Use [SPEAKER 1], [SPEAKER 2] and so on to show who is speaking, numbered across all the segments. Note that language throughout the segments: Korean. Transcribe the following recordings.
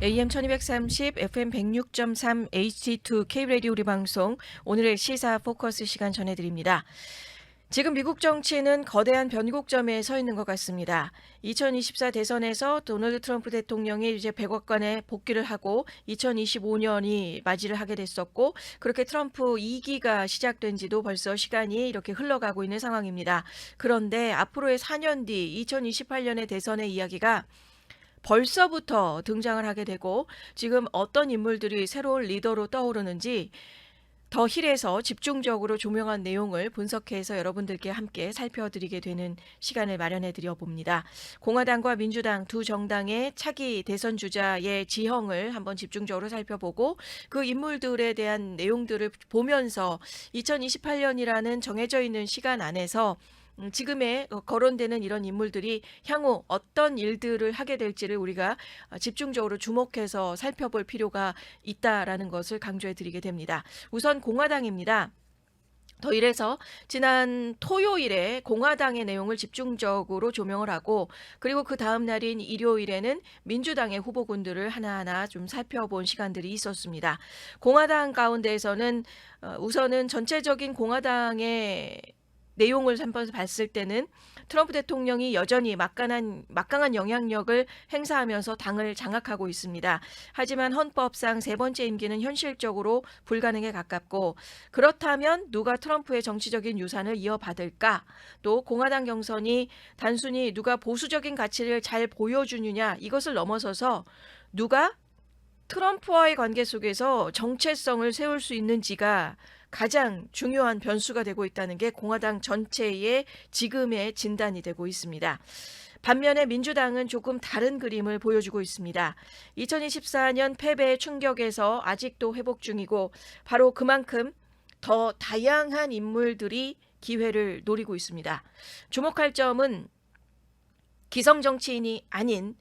[SPEAKER 1] AM 1230, FM 106.3, HD2 K-라디오 우리 방송 오늘의 시사 포커스 시간 전해드립니다. 지금 미국 정치는 거대한 변곡점에 서 있는 것 같습니다. 2024 대선에서 도널드 트럼프 대통령이 이제 백악관에 복귀를 하고 2025년이 맞이를 하게 됐었고 그렇게 트럼프 2기가 시작된 지도 벌써 시간이 이렇게 흘러가고 있는 상황입니다. 그런데 앞으로의 4년 뒤 2028년의 대선의 이야기가 벌써부터 등장을 하게 되고 지금 어떤 인물들이 새로운 리더로 떠오르는지 더 힐에서 집중적으로 조명한 내용을 분석해서 여러분들께 함께 살펴드리게 되는 시간을 마련해 드려 봅니다. 공화당과 민주당 두 정당의 차기 대선 주자의 지형을 한번 집중적으로 살펴보고 그 인물들에 대한 내용들을 보면서 2028년이라는 정해져 있는 시간 안에서 지금의 거론되는 이런 인물들이 향후 어떤 일들을 하게 될지를 우리가 집중적으로 주목해서 살펴볼 필요가 있다라는 것을 강조해 드리게 됩니다. 우선 공화당입니다. 더 이래서 지난 토요일에 공화당의 내용을 집중적으로 조명을 하고 그리고 그 다음 날인 일요일에는 민주당의 후보군들을 하나하나 좀 살펴본 시간들이 있었습니다. 공화당 가운데에서는 우선은 전체적인 공화당의 내용을 한번 봤을 때는 트럼프 대통령이 여전히 막강한 영향력을 행사하면서 당을 장악하고 있습니다. 하지만 헌법상 세 번째 임기는 현실적으로 불가능에 가깝고 그렇다면 누가 트럼프의 정치적인 유산을 이어받을까? 또 공화당 경선이 단순히 누가 보수적인 가치를 잘 보여주느냐 이것을 넘어서서 누가 트럼프와의 관계 속에서 정체성을 세울 수 있는지가 가장 중요한 변수가 되고 있다는 게 공화당 전체의 지금의 진단이 되고 있습니다. 반면에 민주당은 조금 다른 그림을 보여주고 있습니다. 2024년 패배의 충격에서 아직도 회복 중이고 바로 그만큼 더 다양한 인물들이 기회를 노리고 있습니다. 주목할 점은 기성 정치인이 아닌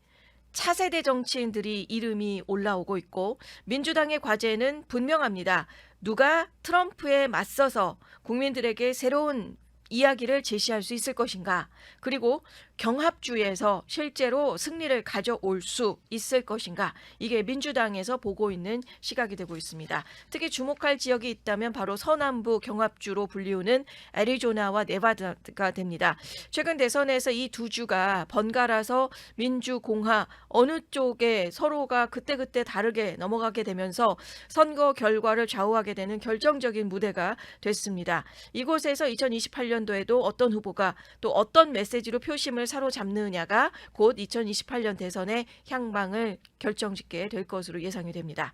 [SPEAKER 1] 차세대 정치인들이 이름이 올라오고 있고 민주당의 과제는 분명합니다. 누가 트럼프에 맞서서 국민들에게 새로운 이야기를 제시할 수 있을 것인가? 그리고 경합주에서 실제로 승리를 가져올 수 있을 것인가? 이게 민주당에서 보고 있는 시각이 되고 있습니다. 특히 주목할 지역이 있다면 바로 서남부 경합주로 불리우는 애리조나와 네바다가 됩니다. 최근 대선에서 이 두 주가 번갈아서 민주, 공화 어느 쪽에 서로가 그때그때 다르게 넘어가게 되면서 선거 결과를 좌우하게 되는 결정적인 무대가 됐습니다. 이곳에서 2028년도에도 어떤 후보가 또 어떤 메시지로 표심을 사로잡느냐가 곧 2028년 대선의 향방을 결정짓게 될 것으로 예상이 됩니다.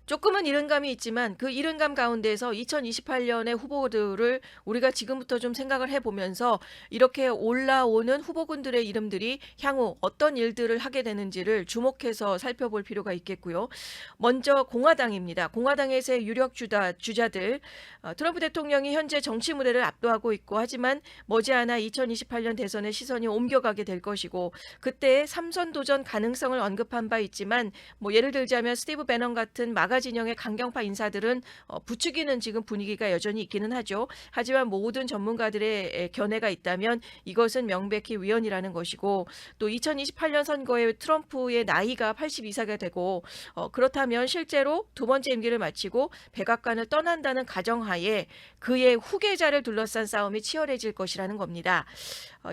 [SPEAKER 1] 조금은 이른감이 있지만 그 이른감 가운데서 2028년의 후보들을 우리가 지금부터 좀 생각을 해보면서 이렇게 올라오는 후보군들의 이름들이 향후 어떤 일들을 하게 되는지를 주목해서 살펴볼 필요가 있겠고요. 먼저 공화당입니다. 공화당에서의 유력 주자들 트럼프 대통령이 현재 정치 무대를 압도하고 있고 하지만 머지않아 2028년 대선의 시선이 옮겨가게 될 것이고 그때 3선 도전 가능성을 언급한 바 있지만 뭐 예를 들자면 스티브 배넌 같은 마가 진영의 강경파 인사들은 부추기는 지금 분위기가 여전히 있기는 하죠. 하지만 모든 전문가들의 견해가 있다면 이것은 명백히 위헌이라는 것이고 또 2028년 선거에 트럼프의 나이가 82세가 되고 그렇다면 실제로 두 번째 임기를 마치고 백악관을 떠난다는 가정하에 그의 후계자를 둘러싼 싸움이 치열해질 것이라는 겁니다.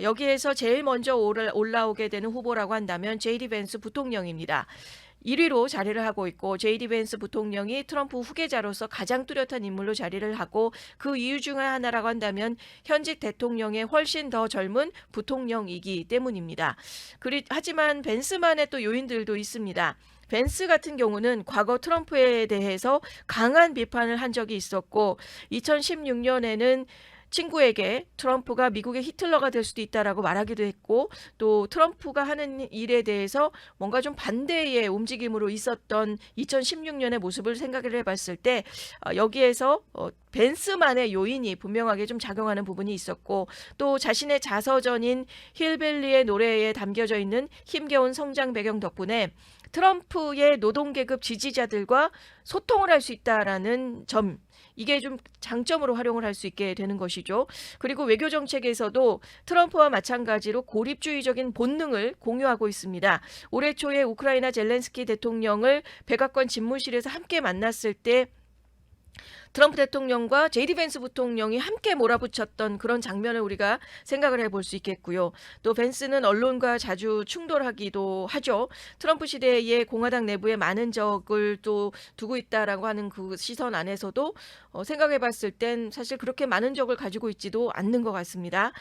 [SPEAKER 1] 여기에서 제일 먼저 올라오게 되는 후보라고 한다면 제이디 벤스 부통령입니다. 1위로 자리를 하고 있고 제이디 벤스 부통령이 트럼프 후계자로서 가장 뚜렷한 인물로 자리를 하고 그 이유 중 하나라고 한다면 현직 대통령의 훨씬 더 젊은 부통령이기 때문입니다. 하지만 벤스만의 또 요인들도 있습니다. 벤스 같은 경우는 과거 트럼프에 대해서 강한 비판을 한 적이 있었고 2016년에는 친구에게 트럼프가 미국의 히틀러가 될 수도 있다라고 말하기도 했고 또 트럼프가 하는 일에 대해서 뭔가 좀 반대의 움직임으로 있었던 2016년의 모습을 생각을 해봤을 때 여기에서 벤스만의 요인이 분명하게 좀 작용하는 부분이 있었고 또 자신의 자서전인 힐빌리의 노래에 담겨져 있는 힘겨운 성장 배경 덕분에 트럼프의 노동계급 지지자들과 소통을 할 수 있다라는 점 이게 좀 장점으로 활용을 할 수 있게 되는 것이죠. 그리고 외교 정책에서도 트럼프와 마찬가지로 고립주의적인 본능을 공유하고 있습니다. 올해 초에 우크라이나 젤렌스키 대통령을 백악관 집무실에서 함께 만났을 때 트럼프 대통령과 제이디 벤스 부통령이 함께 몰아붙였던 그런 장면을 우리가 생각을 해볼 수 있겠고요. 또 벤스는 언론과 자주 충돌하기도 하죠. 트럼프 시대에 공화당 내부에 많은 적을 또 두고 있다라고 하는 그 시선 안에서도 생각해봤을 땐 사실 그렇게 많은 적을 가지고 있지도 않는 것 같습니다.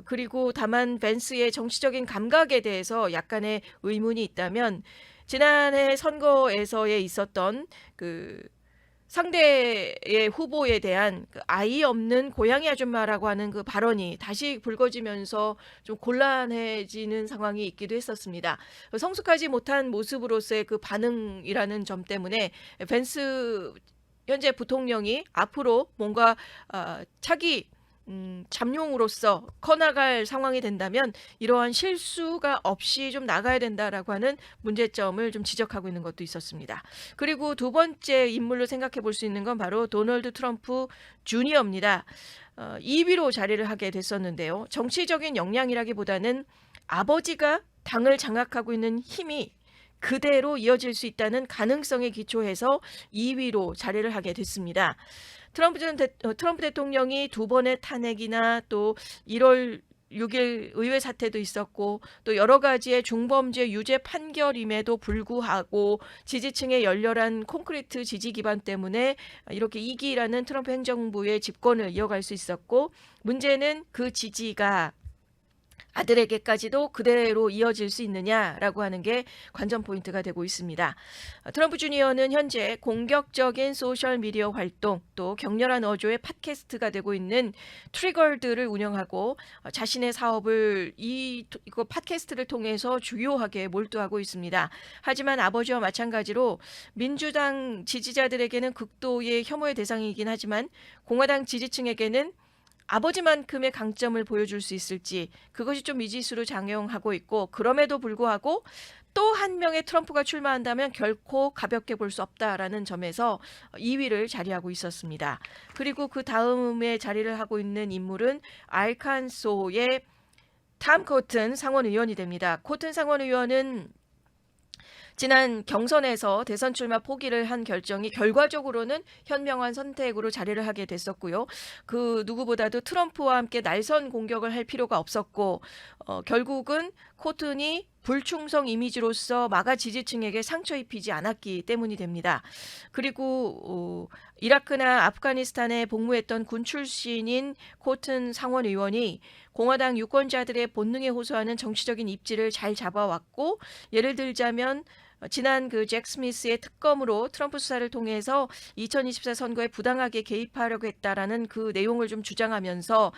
[SPEAKER 1] 그리고 다만 벤스의 정치적인 감각에 대해서 약간의 의문이 있다면 지난해 선거에서의 있었던 그 상대의 후보에 대한 그 아이 없는 고양이 아줌마라고 하는 그 발언이 다시 불거지면서 좀 곤란해지는 상황이 있기도 했었습니다. 성숙하지 못한 모습으로서의 그 반응이라는 점 때문에 벤스 현재 부통령이 앞으로 뭔가 차기 잠룡으로서 커나갈 상황이 된다면 이러한 실수가 없이 좀 나가야 된다라고 하는 문제점을 좀 지적하고 있는 것도 있었습니다. 그리고 두 번째 인물로 생각해 볼 수 있는 건 바로 도널드 트럼프 주니어입니다. 2위로 자리를 하게 됐었는데요. 정치적인 역량이라기보다는 아버지가 당을 장악하고 있는 힘이 그대로 이어질 수 있다는 가능성에 기초해서 2위로 자리를 하게 됐습니다. 트럼프 대통령이 두 번의 탄핵이나 또 1월 6일 의회 사태도 있었고 또 여러 가지의 중범죄 유죄 판결임에도 불구하고 지지층의 열렬한 콘크리트 지지 기반 때문에 이렇게 2기라는 트럼프 행정부의 집권을 이어갈 수 있었고 문제는 그 지지가 아들에게까지도 그대로 이어질 수 있느냐라고 하는 게 관전 포인트가 되고 있습니다. 트럼프 주니어는 현재 공격적인 소셜미디어 활동 또 격렬한 어조의 팟캐스트가 되고 있는 트리거드를 운영하고 자신의 사업을 이거 팟캐스트를 통해서 주요하게 몰두하고 있습니다. 하지만 아버지와 마찬가지로 민주당 지지자들에게는 극도의 혐오의 대상이긴 하지만 공화당 지지층에게는 아버지만큼의 강점을 보여줄 수 있을지 그것이 좀 미지수로 작용하고 있고 그럼에도 불구하고 또 한 명의 트럼프가 출마한다면 결코 가볍게 볼 수 없다라는 점에서 2위를 자리하고 있었습니다. 그리고 그 다음에 자리를 하고 있는 인물은 알칸소의 탐 코튼 상원의원이 됩니다. 코튼 상원의원은 지난 경선에서 대선 출마 포기를 한 결정이 결과적으로는 현명한 선택으로 자리를 하게 됐었고요. 그 누구보다도 트럼프와 함께 날선 공격을 할 필요가 없었고 결국은 코튼이 불충성 이미지로서 마가 지지층에게 상처 입히지 않았기 때문이 됩니다. 그리고 이라크나 아프가니스탄에 복무했던 군 출신인 코튼 상원 의원이 공화당 유권자들의 본능에 호소하는 정치적인 입지를 잘 잡아왔고 예를 들자면 지난 그 잭 스미스의 특검으로 트럼프 수사를 통해서 2024 선거에 부당하게 개입하려고 했다라는 그 내용을 좀 주장하면서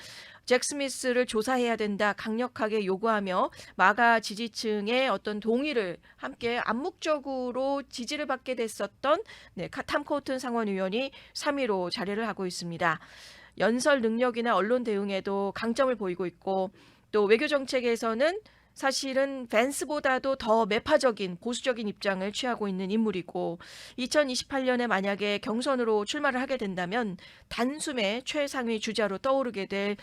[SPEAKER 1] 잭 스미스를 조사해야 된다 강력하게 요구하며 마가 지지층의 어떤 동의를 함께 암묵적으로 지지를 받게 됐었던 탐 코튼 상원의원이 3위로 자리를 하고 있습니다. 연설 능력이나 언론 대응에도 강점을 보이고 있고 또 외교 정책에서는 사실은 벤스보다도 더 매파적인 보수적인 입장을 취하고 있는 인물이고 2028년에 만약에 경선으로 출마를 하게 된다면 단숨에 최상위 주자로 떠오르게 될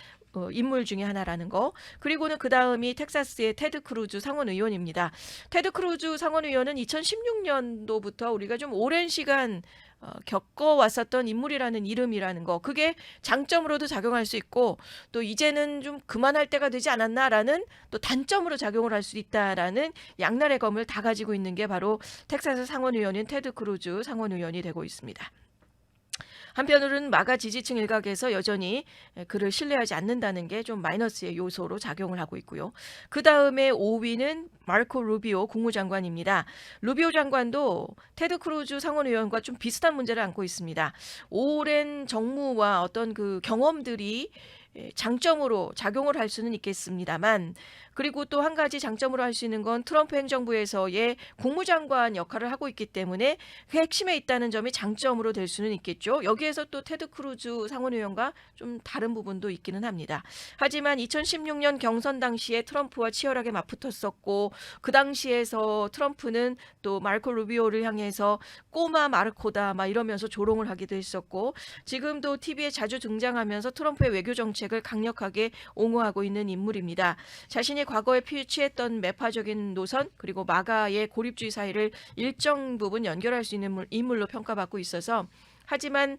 [SPEAKER 1] 인물 중에 하나라는 거. 그리고는 그 다음이 텍사스의 테드 크루즈 상원의원입니다. 테드 크루즈 상원의원은 2016년도부터 우리가 좀 오랜 시간 겪어왔었던 인물이라는 이름이라는 거. 그게 장점으로도 작용할 수 있고 또 이제는 좀 그만할 때가 되지 않았나라는 또 단점으로 작용을 할 수 있다라는 양날의 검을 다 가지고 있는 게 바로 텍사스 상원의원인 테드 크루즈 상원의원이 되고 있습니다. 한편으로는 마가 지지층 일각에서 여전히 그를 신뢰하지 않는다는 게 좀 마이너스의 요소로 작용을 하고 있고요. 그 다음에 5위는 마르코 루비오 국무장관입니다. 루비오 장관도 테드 크루즈 상원의원과 좀 비슷한 문제를 안고 있습니다. 오랜 정무와 어떤 그 경험들이 장점으로 작용을 할 수는 있겠습니다만 그리고 또 한 가지 장점으로 할 수 있는 건 트럼프 행정부에서의 국무장관 역할을 하고 있기 때문에 그 핵심에 있다는 점이 장점으로 될 수는 있겠죠. 여기에서 또 테드 크루즈 상원의원과 좀 다른 부분도 있기는 합니다. 하지만 2016년 경선 당시에 트럼프와 치열하게 맞붙었었고 그 당시에서 트럼프는 또 마르코 루비오를 향해서 꼬마 마르코다 막 이러면서 조롱을 하기도 했었고 지금도 TV에 자주 등장하면서 트럼프의 외교 정책을 강력하게 옹호하고 있는 인물입니다. 자신이 과거에 취했던 매파적인 노선 그리고 마가의 고립주의 사이를 일정 부분 연결할 수 있는 인물로 평가받고 있어서 하지만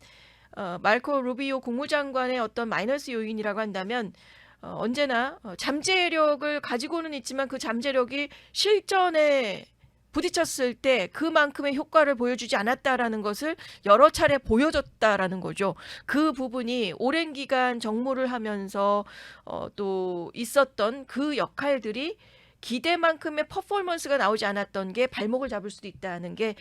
[SPEAKER 1] 마르코 루비오 국무장관의 어떤 마이너스 요인이라고 한다면 언제나 잠재력을 가지고는 있지만 그 잠재력이 실전에 부딪혔을 때 그만큼의 효과를 보여주지 않았다라는 것을 여러 차례 보여줬다라는 거죠. 그 부분이 오랜 기간 정무를 하면서 또 있었던 그 역할들이 기대만큼의 퍼포먼스가 나오지 않았던 게 발목을 잡을 수도 있다는 게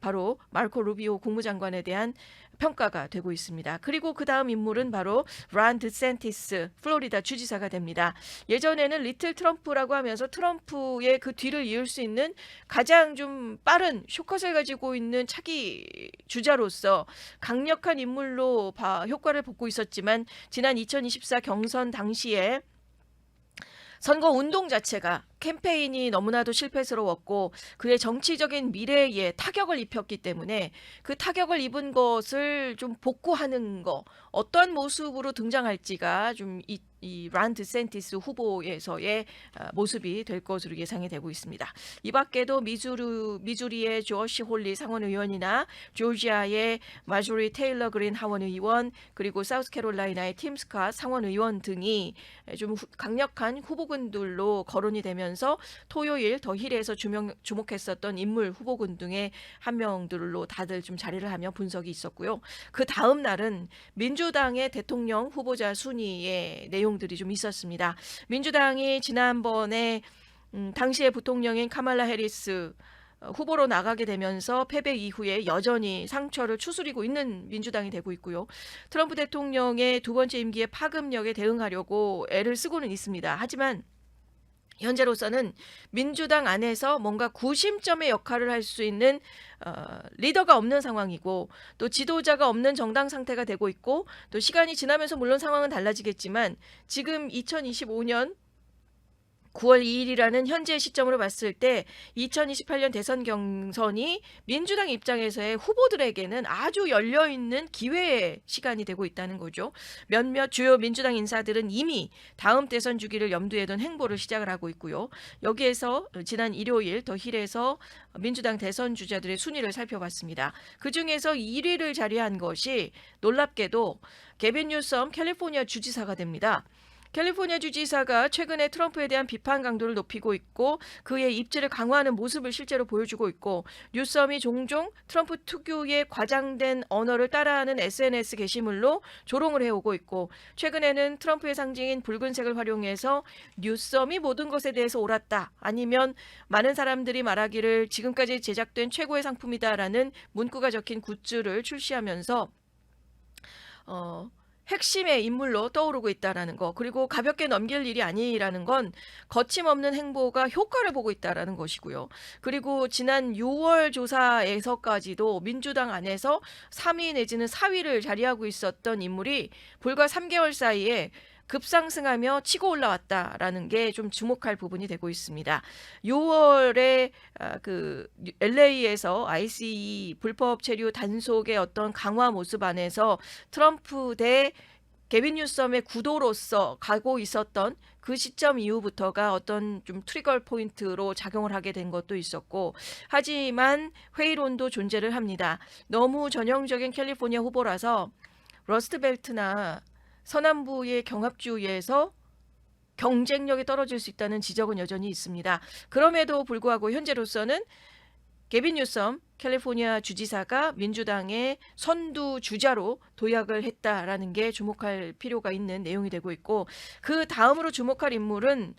[SPEAKER 1] 바로 마르코 루비오 국무장관에 대한 평가가 되고 있습니다. 그리고 그 다음 인물은 바로 론 드샌티스 플로리다 주지사가 됩니다. 예전에는 리틀 트럼프라고 하면서 트럼프의 그 뒤를 이을 수 있는 가장 좀 빠른 쇼컷을 가지고 있는 차기 주자로서 강력한 인물로 효과를 보고 있었지만 지난 2024 경선 당시에 선거 운동 자체가 캠페인이 너무나도 실패스러웠고 그의 정치적인 미래에 타격을 입혔기 때문에 그 타격을 입은 것을 좀 복구하는 거 어떠한 모습으로 등장할지가 좀 이 론 드샌티스 후보에서의 모습이 될 것으로 예상이 되고 있습니다. 이 밖에도 미주리의 조시 홀리 상원의원이나 조지아의 마조리 테일러 그린 하원의원 그리고 사우스캐롤라이나의 팀 스캇 상원의원 등이 좀 강력한 후보군들로 거론이 되면서 토요일 더 힐에서 주목했었던 인물 후보군 중에 한 명들로 다들 좀 자리를 하며 분석이 있었고요. 그 다음 날은 민주당의 대통령 후보자 순위의 내용들이 좀 있었습니다. 민주당이 지난번에 당시의 부통령인 카말라 해리스 후보로 나가게 되면서 패배 이후에 여전히 상처를 추스리고 있는 민주당이 되고 있고요. 트럼프 대통령의 두 번째 임기의 파급력에 대응하려고 애를 쓰고는 있습니다. 하지만 현재로서는 민주당 안에서 뭔가 구심점의 역할을 할 수 있는 리더가 없는 상황이고 또 지도자가 없는 정당 상태가 되고 있고 또 시간이 지나면서 물론 상황은 달라지겠지만 지금 2025년 9월 2일이라는 현재 시점으로 봤을 때 2028년 대선 경선이 민주당 입장에서의 후보들에게는 아주 열려있는 기회의 시간이 되고 있다는 거죠. 몇몇 주요 민주당 인사들은 이미 다음 대선 주기를 염두에 둔 행보를 시작을 하고 있고요. 여기에서 지난 일요일 더 힐에서 민주당 대선 주자들의 순위를 살펴봤습니다. 그중에서 1위를 자리한 것이 놀랍게도 게빈 뉴섬 캘리포니아 주지사가 됩니다. 캘리포니아 주지사가 최근에 트럼프에 대한 비판 강도를 높이고 있고 그의 입지를 강화하는 모습을 실제로 보여주고 있고 뉴섬이 종종 트럼프 특유의 과장된 언어를 따라하는 SNS 게시물로 조롱을 해오고 있고 최근에는 트럼프의 상징인 붉은색을 활용해서 뉴섬이 모든 것에 대해서 옳았다 아니면 많은 사람들이 말하기를 지금까지 제작된 최고의 상품이다라는 문구가 적힌 굿즈를 출시하면서 핵심의 인물로 떠오르고 있다라는 거 그리고 가볍게 넘길 일이 아니라는 건 거침없는 행보가 효과를 보고 있다라는 것이고요. 그리고 지난 6월 조사에서까지도 민주당 안에서 3위 내지는 4위를 자리하고 있었던 인물이 불과 3개월 사이에 급상승하며 치고 올라왔다라는 게 좀 주목할 부분이 되고 있습니다. 6월에 그 LA에서 ICE 불법 체류 단속의 어떤 강화 모습 안에서 트럼프 대 게빈 뉴섬의 구도로서 가고 있었던 그 시점 이후부터가 어떤 좀 트리거 포인트로 작용을 하게 된 것도 있었고 하지만 회의론도 존재를 합니다. 너무 전형적인 캘리포니아 후보라서 러스트벨트나 서남부의 경합주에서 경쟁력이 떨어질 수 있다는 지적은 여전히 있습니다. 그럼에도 불구하고 현재로서는 게빈 뉴섬 캘리포니아 주지사가 민주당의 선두 주자로 도약을 했다라는 게 주목할 필요가 있는 내용이 되고 있고 그 다음으로 주목할 인물은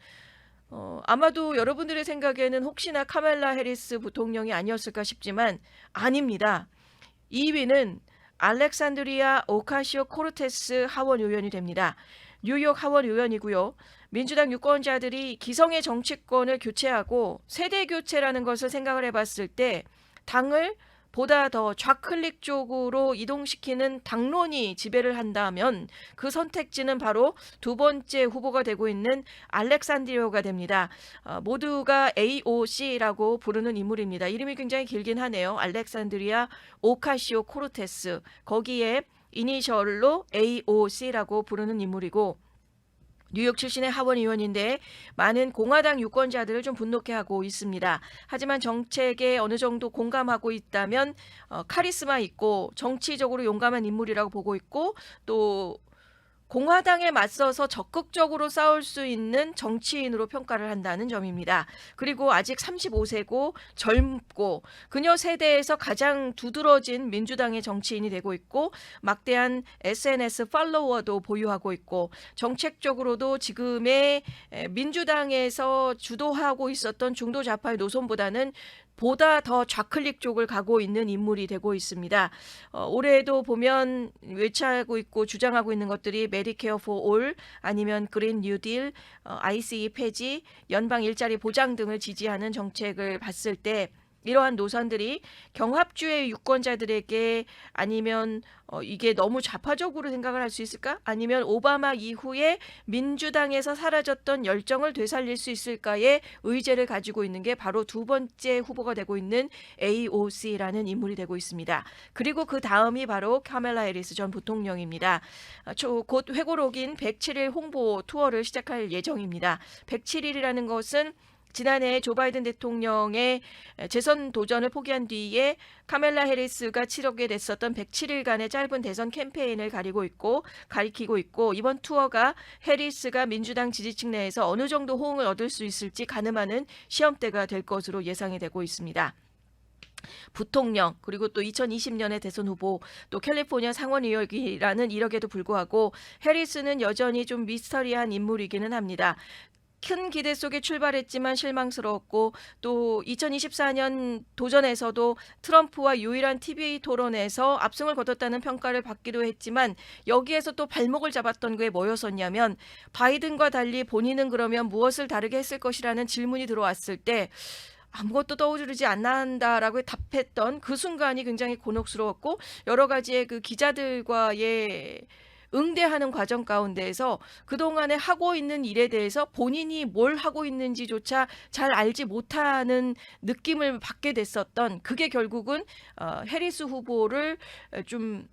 [SPEAKER 1] 아마도 여러분들의 생각에는 혹시나 카말라 해리스 부통령이 아니었을까 싶지만 아닙니다. 2위는 알렉산드리아 오카시오 코르테스 하원 의원이 됩니다. 뉴욕 하원 의원이고요. 민주당 유권자들이 기성의 정치권을 교체하고 세대 교체라는 것을 생각을 해봤을 때 당을 보다 더 좌클릭 쪽으로 이동시키는 당론이 지배를 한다면 그 선택지는 바로 두 번째 후보가 되고 있는 알렉산드리오가 됩니다. 모두가 AOC라고 부르는 인물입니다. 이름이 굉장히 길긴 하네요. 알렉산드리아 오카시오 코르테스. 거기에 이니셜로 AOC라고 부르는 인물이고 뉴욕 출신의 하원 의원인데 많은 공화당 유권자들을 좀 분노케 하고 있습니다. 하지만 정책에 어느 정도 공감하고 있다면 카리스마 있고 정치적으로 용감한 인물이라고 보고 있고 또 공화당에 맞서서 적극적으로 싸울 수 있는 정치인으로 평가를 한다는 점입니다. 그리고 아직 35세고 젊고 그녀 세대에서 가장 두드러진 민주당의 정치인이 되고 있고 막대한 SNS 팔로워도 보유하고 있고 정책적으로도 지금의 민주당에서 주도하고 있었던 중도 좌파의 노선보다는 보다 더 좌클릭 쪽을 가고 있는 인물이 되고 있습니다. 올해도 보면 외치고 있고 주장하고 있는 것들이 메디케어 포 올 아니면 그린 뉴딜, ICE 폐지, 연방 일자리 보장 등을 지지하는 정책을 봤을 때 이러한 노선들이 경합주의 유권자들에게 아니면 이게 너무 좌파적으로 생각을 할 수 있을까? 아니면 오바마 이후에 민주당에서 사라졌던 열정을 되살릴 수 있을까의 의제를 가지고 있는 게 바로 두 번째 후보가 되고 있는 AOC라는 인물이 되고 있습니다. 그리고 그 다음이 바로 카멜라 해리스 전 부통령입니다. 곧 회고록인 107일 홍보 투어를 시작할 예정입니다. 107일이라는 것은 지난해 조 바이든 대통령의 재선 도전을 포기한 뒤에 카멜라 해리스가 치르게 됐었던 107일간의 짧은 대선 캠페인을 가리키고 있고 이번 투어가 해리스가 민주당 지지층 내에서 어느 정도 호응을 얻을 수 있을지 가늠하는 시험대가 될 것으로 예상이 되고 있습니다. 부통령 그리고 또 2020년의 대선 후보 또 캘리포니아 상원의원이라는 이력에도 불구하고 해리스는 여전히 좀 미스터리한 인물이기는 합니다. 큰 기대 속에 출발했지만 실망스러웠고 또 2024년 도전에서도 트럼프와 유일한 TV 토론에서 압승을 거뒀다는 평가를 받기도 했지만 여기에서 또 발목을 잡았던 게 뭐였었냐면 바이든과 달리 본인은 그러면 무엇을 다르게 했을 것이라는 질문이 들어왔을 때 아무것도 떠오르지 않는다라고 답했던 그 순간이 굉장히 곤혹스러웠고 여러 가지의 그 기자들과의 응대하는 과정 가운데에서 그동안에 하고 있는 일에 대해서 본인이 뭘 하고 있는지조차 잘 알지 못하는 느낌을 받게 됐었던 그게 결국은 해리스 후보를 좀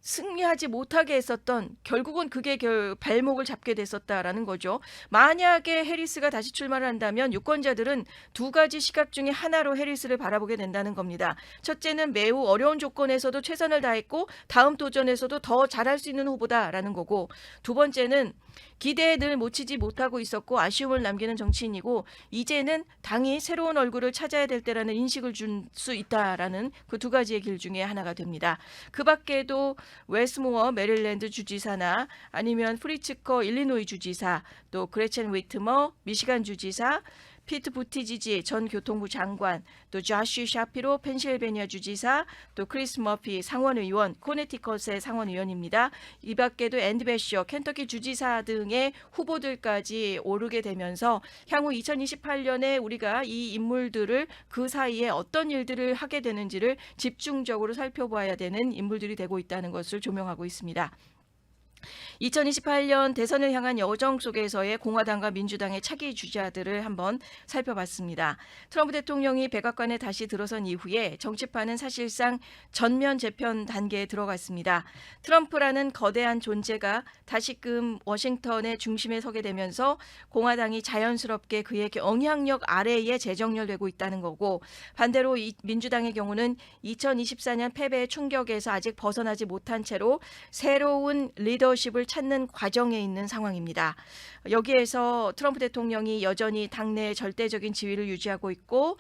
[SPEAKER 1] 승리하지 못하게 했었던 결국은 그게 발목을 잡게 됐었다라는 거죠. 만약에 해리스가 다시 출마를 한다면 유권자들은 두 가지 시각 중에 하나로 해리스를 바라보게 된다는 겁니다. 첫째는 매우 어려운 조건에서도 최선을 다했고 다음 도전에서도 더 잘할 수 있는 후보다라는 거고 두 번째는 기대에 늘 미치지 못하고 있었고 아쉬움을 남기는 정치인이고 이제는 당이 새로운 얼굴을 찾아야 될 때라는 인식을 줄 수 있다라는 그 두 가지의 길 중에 하나가 됩니다. 그 밖에도 웨스모어 메릴랜드 주지사나 아니면 프리츠커 일리노이 주지사 또 그레첸 위트머 미시간 주지사 피트 부티지지 전 교통부 장관, 또 조시 샤피로 펜실베니아 주지사, 또 크리스 머피 상원의원, 코네티컷의 상원의원입니다. 이 밖에도 앤드 배셔 켄터키 주지사 등의 후보들까지 오르게 되면서 향후 2028년에 우리가 이 인물들을 그 사이에 어떤 일들을 하게 되는지를 집중적으로 살펴봐야 되는 인물들이 되고 있다는 것을 조명하고 있습니다. 2028년 대선을 향한 여정 속에서의 공화당과 민주당의 차기 주자들을 한번 살펴봤습니다. 트럼프 대통령이 백악관에 다시 들어선 이후에 정치판은 사실상 전면 재편 단계에 들어갔습니다. 트럼프라는 거대한 존재가 다시금 워싱턴의 중심에 서게 되면서 공화당이 자연스럽게 그의 영향력 아래에 재정렬되고 있다는 거고 반대로 민주당의 경우는 2024년 패배의 충격에서 아직 벗어나지 못한 채로 새로운 리더십을 찾는 과정에 있는 상황입니다. 여기에서 트럼프 대통령이 여전히 당내의 절대적인 지위를 유지하고 있고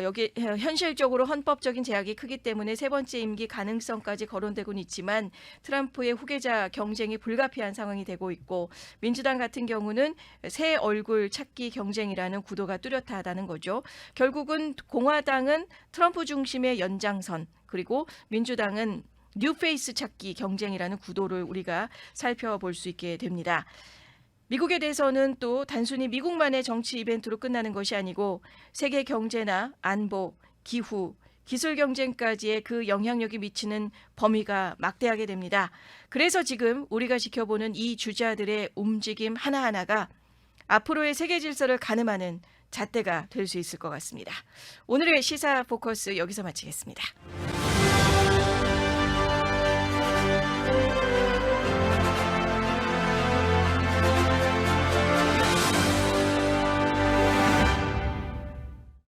[SPEAKER 1] 여기 현실적으로 헌법적인 제약이 크기 때문에 세 번째 임기 가능성까지 거론되고는 있지만 트럼프의 후계자 경쟁이 불가피한 상황이 되고 있고 민주당 같은 경우는 새 얼굴 찾기 경쟁이라는 구도가 뚜렷하다는 거죠. 결국은 공화당은 트럼프 중심의 연장선 그리고 민주당은 뉴페이스 찾기 경쟁이라는 구도를 우리가 살펴볼 수 있게 됩니다. 미국에 대해서는 또 단순히 미국만의 정치 이벤트로 끝나는 것이 아니고 세계 경제나 안보, 기후, 기술 경쟁까지의 그 영향력이 미치는 범위가 막대하게 됩니다. 그래서 지금 우리가 지켜보는 이 주자들의 움직임 하나하나가 앞으로의 세계 질서를 가늠하는 잣대가 될 수 있을 것 같습니다. 오늘의 시사 포커스 여기서 마치겠습니다.